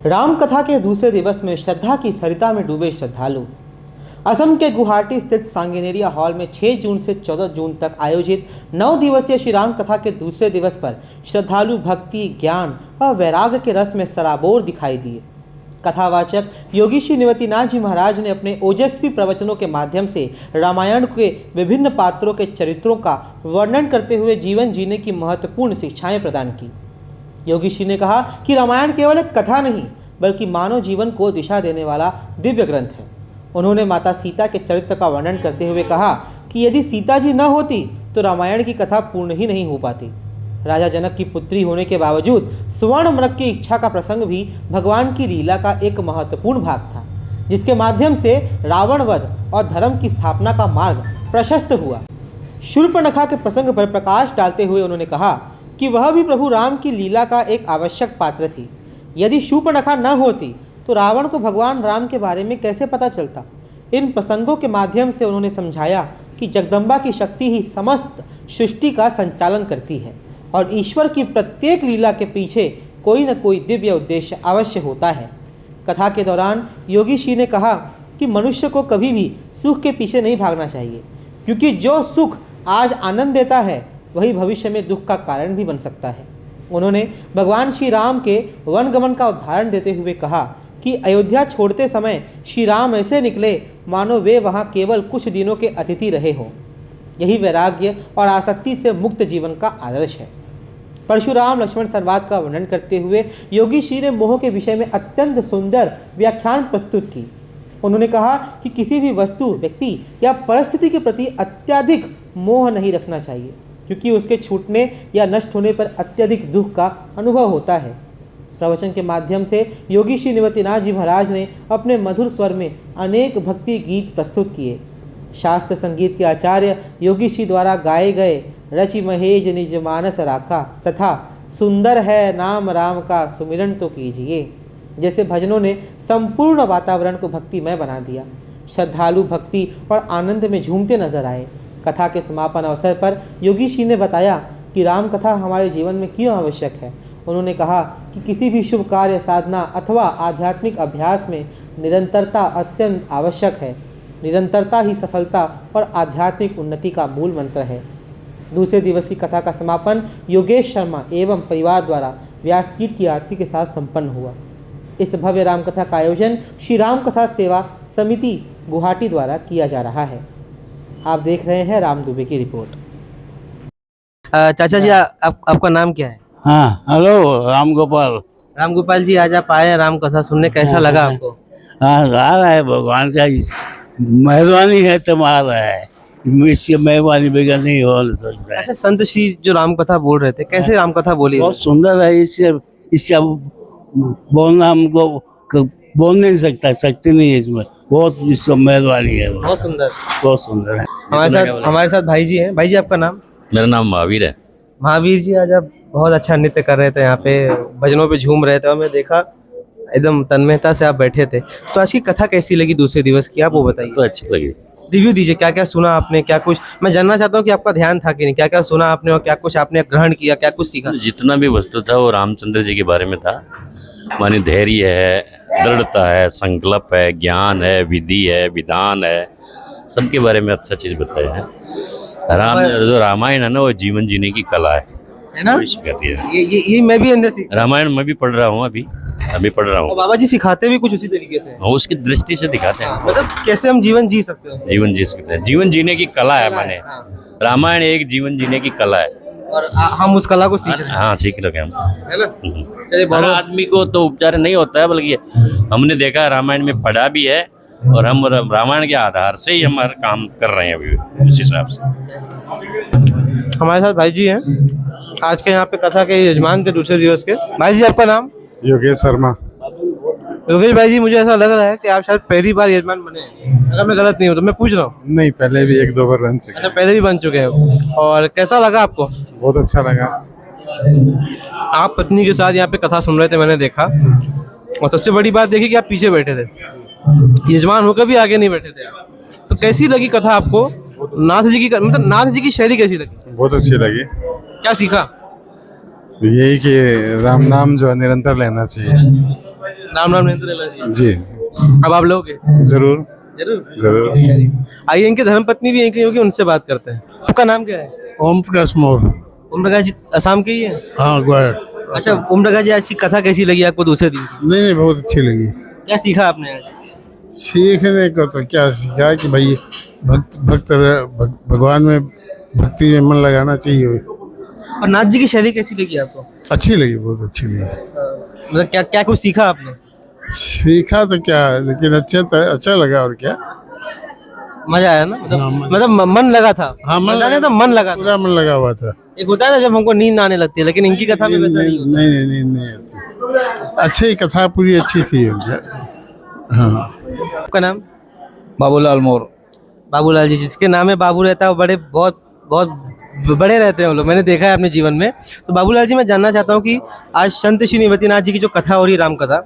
राम कथा के दूसरे दिवस में श्रद्धा की सरिता में डूबे श्रद्धालु। असम के गुवाहाटी स्थित सांगनेरिया हॉल में 6 जून से 14 जून तक आयोजित 9 दिवसीय श्री राम कथा के दूसरे दिवस पर श्रद्धालु भक्ति, ज्ञान और वैराग्य के रस में सराबोर दिखाई दिए। कथावाचक योगी श्री निवृत्तिनाथ जी महाराज ने अपने ओजस्वी प्रवचनों के माध्यम से रामायण के विभिन्न पात्रों के चरित्रों का वर्णन करते हुए जीवन जीने की महत्वपूर्ण शिक्षाएं प्रदान की। योगी श्री ने कहा कि रामायण केवल एक कथा नहीं बल्कि मानव जीवन को दिशा देने वाला दिव्य ग्रंथ है। उन्होंने माता सीता के चरित्र का वर्णन करते हुए कहा कि यदि सीता जी न होती तो रामायण की कथा पूर्ण ही नहीं हो पाती। राजा जनक की पुत्री होने के बावजूद स्वर्ण मृग की इच्छा का प्रसंग भी भगवान की लीला का एक महत्वपूर्ण भाग था, जिसके माध्यम से रावण वध और धर्म की स्थापना का मार्ग प्रशस्त हुआ। शूर्पणखा के प्रसंग पर प्रकाश डालते हुए उन्होंने कहा कि वह भी प्रभु राम की लीला का एक आवश्यक पात्र थी। यदि शूर्पणखा न होती तो रावण को भगवान राम के बारे में कैसे पता चलता। इन प्रसंगों के माध्यम से उन्होंने समझाया कि जगदम्बा की शक्ति ही समस्त सृष्टि का संचालन करती है और ईश्वर की प्रत्येक लीला के पीछे कोई न कोई दिव्य उद्देश्य अवश्य होता है। कथा के दौरान योगी श्री ने कहा कि मनुष्य को कभी भी सुख के पीछे नहीं भागना चाहिए, क्योंकि जो सुख आज आनंद देता है वही भविष्य में दुख का कारण भी बन सकता है। उन्होंने भगवान श्री राम के वनगमन का उदाहरण देते हुए कहा कि अयोध्या छोड़ते समय श्री राम ऐसे निकले मानो वे वहाँ केवल कुछ दिनों के अतिथि रहे हों। यही वैराग्य और आसक्ति से मुक्त जीवन का आदर्श है। परशुराम लक्ष्मण संवाद का वर्णन करते हुए योगी श्री ने मोह के विषय में अत्यंत सुंदर व्याख्यान प्रस्तुत की। उन्होंने कहा कि किसी भी वस्तु, व्यक्ति या परिस्थिति के प्रति अत्यधिक मोह नहीं रखना चाहिए, क्योंकि उसके छूटने या नष्ट होने पर अत्यधिक दुख का अनुभव होता है। प्रवचन के माध्यम से योगी श्री निवृत्तिनाथ जी महाराज ने अपने मधुर स्वर में अनेक भक्ति गीत प्रस्तुत किए। शास्त्र संगीत के आचार्य योगी श्री द्वारा गाए गए रचि महेज निज मानस राखा तथा सुंदर है नाम राम का सुमिरन तो कीजिए जैसे भजनों ने संपूर्ण वातावरण को भक्तिमय बना दिया। श्रद्धालु भक्ति और आनंद में झूमते नजर आए। कथा के समापन अवसर पर योगी श्री ने बताया कि राम कथा हमारे जीवन में क्यों आवश्यक है। उन्होंने कहा कि किसी भी शुभ कार्य, साधना अथवा आध्यात्मिक अभ्यास में निरंतरता अत्यंत आवश्यक है। निरंतरता ही सफलता और आध्यात्मिक उन्नति का मूल मंत्र है। दूसरे दिवसीय कथा का समापन योगेश शर्मा एवं परिवार द्वारा व्यासपीठ की आरती के साथ संपन्न हुआ। इस भव्य रामकथा का आयोजन श्री राम कथा सेवा समिति गुवाहाटी द्वारा किया जा रहा है। आप देख रहे हैं राम दुबे की रिपोर्ट। चाचा जी, आपका नाम क्या है? हाँ, हेलो, राम गोपाल। राम गोपाल जी, आज आप आए हैं राम कथा सुनने, कैसा लगा आपको? हाँ, आ रहा है, भगवान का मेहरबानी है तो आ रहा है, इसकी मेहरबानी बगैर नहीं हो सकता है। अच्छा, संत श्री जो राम कथा बोल रहे थे, कैसे राम कथा बोली? बहुत सुंदर है। इससे बोलना हमको बोल नहीं सकता, शक्ति नहीं है इसमें। बहुत इसका मेहरबानी है, बहुत सुंदर, बहुत सुंदर है। हमारे साथ भाई जी हैं। भाई जी, आपका नाम? मेरा नाम महावीर है। महावीर जी, आज आप बहुत अच्छा नृत्य कर रहे थे, यहाँ पे भजनों पे झूम रहे थे और मैं देखा एकदम तन्मयता से आप बैठे थे। तो आज की कथा कैसी लगी दूसरे दिवस की, आप वो बताइए। तो अच्छी लगी। रिव्यू दीजिए, क्या क्या सुना आपने, क्या कुछ मैं जानना चाहता हूँ कि आपका ध्यान था कि नहीं, क्या क्या सुना आपने और क्या कुछ आपने ग्रहण किया, क्या कुछ सीखा? जितना भी वस्तु था वो रामचंद्र जी के बारे में था। मानी धैर्य है, दृढ़ता है, संकल्प है, ज्ञान है, विधि है, विधान है, सबके बारे में अच्छा चीज बताया है। जो रामायण है ना, वो जीवन जीने की कला है ना? कहती है। ये मैं भी अंदर सीखा। रामायण मैं भी पढ़ रहा हूँ, अभी पढ़ रहा हूँ। और बाबा जी सिखाते भी कुछ उसी तरीके से, उसकी दृष्टि से दिखाते हैं, मतलब कैसे हम जीवन जी सकते हैं। जीवन जी सकते हैं, जीवन जीने की कला है। माने रामायण एक जीवन जीने की कला है और हम उस कला को सीख रहे हैं। हाँ, सीख रहे हैं हम, है ना? चलिए, हर आदमी को तो उपचार नहीं होता है, बल्कि हमने देखा रामायण में पढ़ा भी है और हम रामायण के आधार से ही हमारा काम कर रहे हैं अभी उस हिसाब से। हमारे साथ भाई जी हैं, आज के यहाँ पे कथा के यजमान थे दूसरे दिवस के। भाई जी, आपका नाम? योगेश शर्मा। योगेश भाई जी, मुझे ऐसा लग रहा है कि आप शायद पहली बार यजमान बने हैं, अगर मैं गलत नहीं हूँ तो। मैं पूछ रहा हूँ। नहीं, पहले भी 1-2 बार बन चुके। अच्छा, पहले भी बन चुके हैं। और कैसा लगा आपको? बहुत अच्छा लगा। आप पत्नी के साथ यहाँ पे कथा सुन रहे थे, मैंने देखा, और सबसे बड़ी बात देखी कि आप पीछे बैठे थे, यजमान होकर भी आगे नहीं बैठे थे आप। तो कैसी लगी कथा आपको? नाथ जी की, मतलब नाथ जी की शैली कैसी लगी? बहुत अच्छी लगी। क्या सीखा? यही कि राम नाम जो है निरंतर लेना चाहिए। राम राम नरेंद्र लाला जी। जी अब आप लोगे जरूर जरूर जरूर। आइए, इनके धर्मपत्नी भी यहीं होगी, उनसे बात करते हैं। आपका नाम क्या है? ओम प्रकाश मोर। ओम प्रकाश जी असम के ही है? हाँ ग्वार। अच्छा ओम प्रकाश जी, आज की कथा कैसी लगी आपको दूसरे दिन की? नहीं बहुत अच्छी लगी। क्या सीखा आपने आज? सीखने को तो क्या सीखा कि भाई भगवान में भक्ति में मन लगाना चाहिए। और नाथ जी की शैली कैसी लगी आपको? अच्छी लगी, बहुत अच्छी लगी। मतलब क्या क्या कुछ सीखा आपने? सीखा तो क्या, लेकिन अच्छा लगा। और क्या, मजा आया ना? मतलब मन लगा था। हाँ मन मजा नहीं तो मन लगा था। पूरा मन लगा हुआ था। एक होता है ना जब हमको नींद आने लगती है, लेकिन इनकी कथा में वैसा नहीं होता। नहीं आती। अच्छी कथा, पूरी अच्छी थी। और क्या। हाँ। आपका नाम? बाबूलाल मोर। बाबूलाल जी, जिसके नाम में बाबू रहता है वो बड़े बहुत बहुत बड़े रहते हैं वो लोग, मैंने देखा है अपने जीवन में। तो बाबूलाल जी, मैं जानना चाहता हूँ कि आज संत श्री निवृत्तिनाथ जी की जो कथा हो रही है, राम कथा,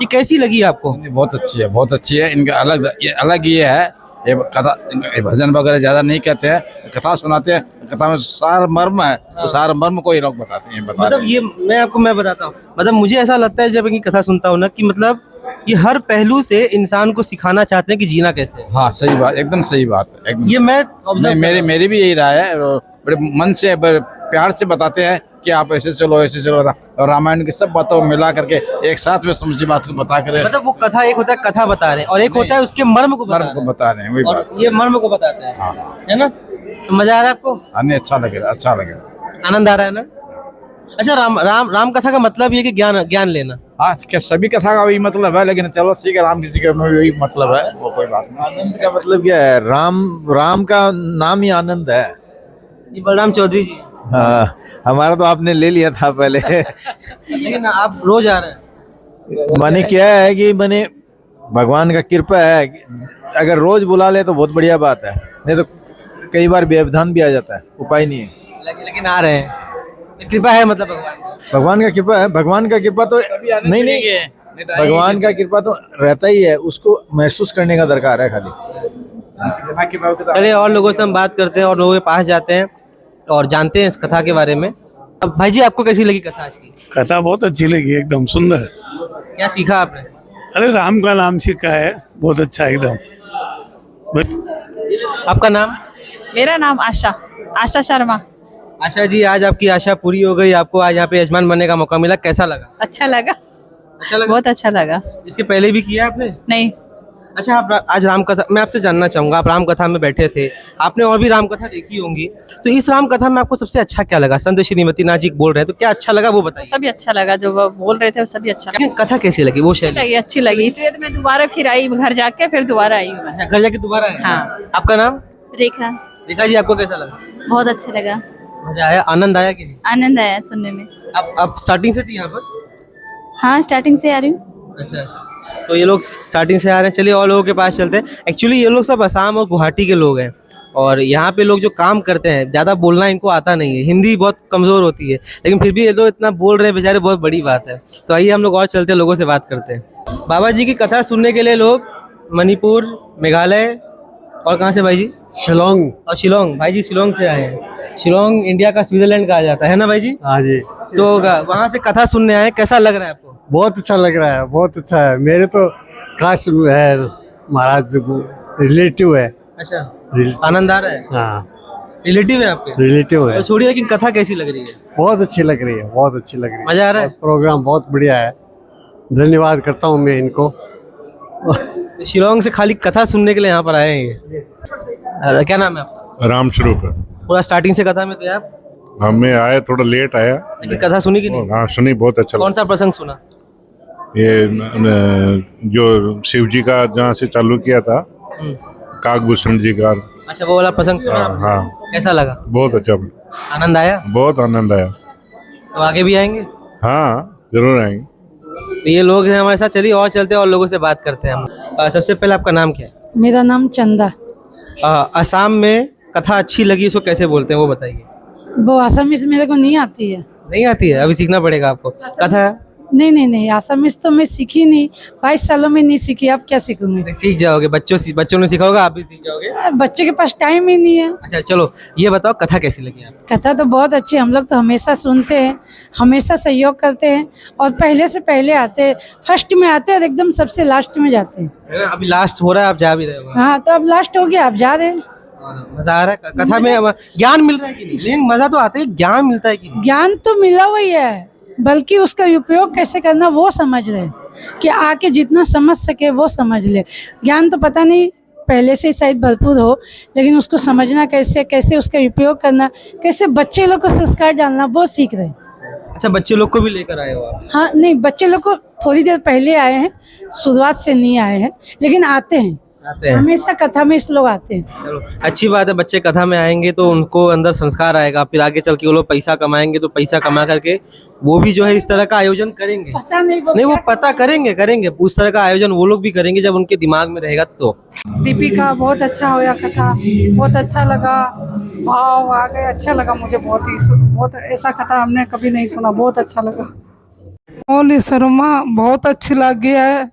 ये कैसी लगी आपको? बहुत अच्छी है, बहुत अच्छी है। इनका अलग ये है, ये कथा ये भजन वगैरह ज्यादा नहीं कहते हैं, कथा सुनाते हैं। कथा में सार मर्म है, तो सार मर्म को ये लोग बताते हैं। मतलब ये मैं बताता हूँ, मतलब मुझे ऐसा लगता है जब इनकी कथा सुनता हूँ ना, कि मतलब ये हर पहलू से इंसान को सिखाना चाहते हैं कि जीना कैसे है। हाँ सही बात, एकदम सही बात है, एकदम। ये मैं मेरी भी यही राय है। और बड़े मन से, बड़े प्यार से बताते हैं कि आप ऐसे चलो ऐसे चलो। और रामायण की सब बातों को मिला करके एक साथ में समझी बात को बता कर, मतलब वो कथा, एक होता है कथा बता रहे हैं और एक होता है उसके मर्म को बता रहे हैं। वही और बात ये मर्म को बताते हैं, है ना? तो मजा आ रहा है आपको? हमें अच्छा लगे, अच्छा लगे, आनंद आ रहा है ना? अच्छा, राम कथा का मतलब ये कि ज्ञान लेना। आज के सभी कथा का वही मतलब है, लेकिन चलो ठीक है, राम जी का वही मतलब है, वो कोई बात नहीं। आनंद का मतलब क्या है? राम का नाम ही आनंद है। ये बलराम चौधरी जी। हाँ, हमारा तो आपने ले लिया था पहले। लेकिन आप रोज आ रहे हैं। माने क्या है कि माने भगवान का कृपा है। अगर रोज बुला ले तो बहुत बढ़िया बात है, नहीं तो कई बार व्यवधान भी आ जाता है, उपाय नहीं है। लेकिन आ रहे हैं, कृपा है मतलब भगवान का कृपा है। भगवान का कृपा तो नहीं, भगवान का कृपा तो रहता ही है, उसको महसूस करने का दरकार है खाली। चलिए और लोगों से हम बात करते हैं और लोगों के पास जाते हैं और जानते हैं इस कथा के बारे में। अब भाई जी, आपको कैसी लगी कथा आज की? कथा बहुत अच्छी लगी, एकदम सुंदर। क्या सीखा आपने? अरे राम का नाम सीखा है, बहुत अच्छा एकदम। आपका नाम? मेरा नाम आशा शर्मा। आशा जी, आज आपकी आशा पूरी हो गई, आपको आज यहाँ पे यजमान बनने का मौका मिला, कैसा लगा? अच्छा लगा, अच्छा लगा, बहुत अच्छा लगा। इसके पहले भी किया आपने? नहीं। अच्छा, आप आज राम कथा, मैं आपसे जानना चाहूंगा, आप राम कथा में बैठे थे, आपने और भी राम कथा देखी होंगी, तो इस राम कथा में आपको सबसे अच्छा क्या लगा? संत श्री निवृत्तिनाथ जी बोल रहे हैं, तो क्या अच्छा लगा वो बताइए। सभी अच्छा लगा, जो वो बोल रहे थे वो सभी अच्छा लगा। कथा कैसी लगी? वो शैली अच्छी लगी, इसलिए तो मैं दोबारा फिर आई, घर जाके फिर दोबारा आई हूँ मैं। घर जाके दोबारा आए? हाँ। आपका नाम? रेखा। रेखा जी, आपको कैसा लगा? बहुत अच्छा लगा। मजा आया, आनंद आया कि नहीं? आनंद आया सुनने में। आप स्टार्टिंग से थी यहाँ पर? हाँ, स्टार्टिंग से आ रही हूँ। अच्छा, तो ये लोग स्टार्टिंग से आ रहे हैं। चलिए और लोगों के पास चलते हैं। एक्चुअली ये लोग सब असम और गुवाहाटी के लोग हैं और यहाँ पे लोग जो काम करते हैं, ज़्यादा बोलना इनको आता नहीं है, हिंदी बहुत कमज़ोर होती है, लेकिन फिर भी ये लोग इतना बोल रहे हैं बेचारे, बहुत बड़ी बात है। तो आइए हम लोग और चलते हैं, लोगों से बात करते हैं। बाबा जी की कथा सुनने के लिए लोग मणिपुर, मेघालय और कहाँ से भाई जी? शिलोंग। और शिलोंग, भाई जी शिलोंग से आए हैं। शिलोंग इंडिया का स्विट्जरलैंड कहा जाता है ना भाई जी? हाँ जी। तो वहाँ से कथा सुनने आए, कैसा लग रहा है आपको? बहुत अच्छा लग रहा है, बहुत अच्छा है। मेरे तो काश है, महाराज रिलेटिव है। अच्छा, आनंद आ रहा है? हाँ, रिलेटिव है आपके? रिलेटिव है। तो छोड़िए, लेकिन कथा कैसी लग रही है? बहुत अच्छी लग रही है, बहुत अच्छी लग रही है। मजा आ रहा है? प्रोग्राम बहुत बढ़िया है, धन्यवाद करता हूँ मैं इनको। शिलोंग से खाली कथा सुनने के लिए यहाँ पर आए हैं ये। अरे क्या नाम है आपका? राम स्वरूप है। पूरा स्टार्टिंग से कथा में थे आप? हमें आया, थोड़ा लेट आया, लेकिन कथा सुनी कि नहीं? हाँ सुनी, बहुत अच्छा कौन लगा। सा प्रसंग सुना? ये जो शिव जी का जहाँ से चालू किया था, काकभूषण जी का। अच्छा, वो वाला प्रसंग सुना हाँ, आपने? हाँ कैसा लगा? बहुत अच्छा, आनंद आया? बहुत आनंद आया। तो आगे भी आएंगे? हाँ जरूर आएंगे। तो ये लोग हैं हमारे साथ, चलिए और चलते हैं और लोगों से बात करते हैं हम। सबसे पहले आपका नाम क्या है? मेरा नाम चंदा। असम में कथा अच्छी लगी, इसको कैसे बोलते हैं वो बताइए। वो असमीज मेरे को नहीं आती है। नहीं आती है? अभी सीखना पड़ेगा आपको। कथा नहीं आसामीज तो मैं सीखी नहीं, 22 सालों में नहीं सीखी, अब क्या सीखूंगी। सीख जाओगे, बच्चों ने सीखा होगा, आप भी सीख जाओगे। बच्चे के पास टाइम ही नहीं है। अच्छा चलो ये बताओ कथा कैसी लगी आपको? कथा तो बहुत अच्छी, हम लोग तो हमेशा सुनते हैं, हमेशा सहयोग करते हैं और पहले से पहले आते हैं, फर्स्ट में आते हैं और एकदम सबसे लास्ट में जाते हैं। अभी लास्ट हो रहा है, आप जा भी रहे हो। हाँ तो अब लास्ट हो गया, आप जा रहे हैं। मजा आ रहा है कथा में, ज्ञान मिल रहा है कि नहीं? लेकिन मजा तो आता है, ज्ञान मिलता है कि नहीं? ज्ञान तो मिला हुआ ही है, बल्कि उसका उपयोग कैसे करना वो समझ रहे हैं, कि आके जितना समझ सके वो समझ ले। ज्ञान तो पता नहीं पहले से ही शायद भरपूर हो, लेकिन उसको समझना कैसे, कैसे उसका उपयोग करना, कैसे बच्चे लोग को संस्कार डालना, वो सीख रहे हैं। अच्छा बच्चे लोग को भी लेकर आए हो आप? हाँ नहीं, बच्चे लोग को थोड़ी देर पहले आए हैं, शुरुआत से नहीं आए हैं, लेकिन आते हैं हमेशा कथा में, इस लोग आते हैं। चलो अच्छी बात है, बच्चे कथा में आएंगे तो उनको अंदर संस्कार आएगा, फिर आगे चल के वो लोग पैसा कमाएंगे, तो पैसा कमा करके वो भी जो है इस तरह का आयोजन करेंगे। पता नहीं वो पता करेंगे उस तरह का आयोजन वो लोग भी करेंगे जब उनके दिमाग में रहेगा तो। दीपिका बहुत अच्छा होया कथा, बहुत अच्छा लगा, भाव आ गए, अच्छा लगा मुझे, बहुत ऐसा कथा हमने कभी नहीं सुना, बहुत अच्छा लगा। मौली शर्मा बहुत अच्छी लगी है,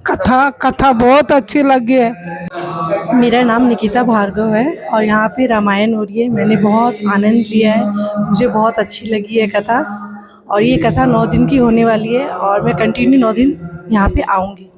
कथा बहुत अच्छी लगी है। मेरा नाम निकिता भार्गव है और यहाँ पे रामायण हो रही है, मैंने बहुत आनंद लिया है, मुझे बहुत अच्छी लगी है कथा, और ये कथा 9 दिन की होने वाली है और मैं कंटिन्यू 9 दिन यहाँ पे आऊँगी।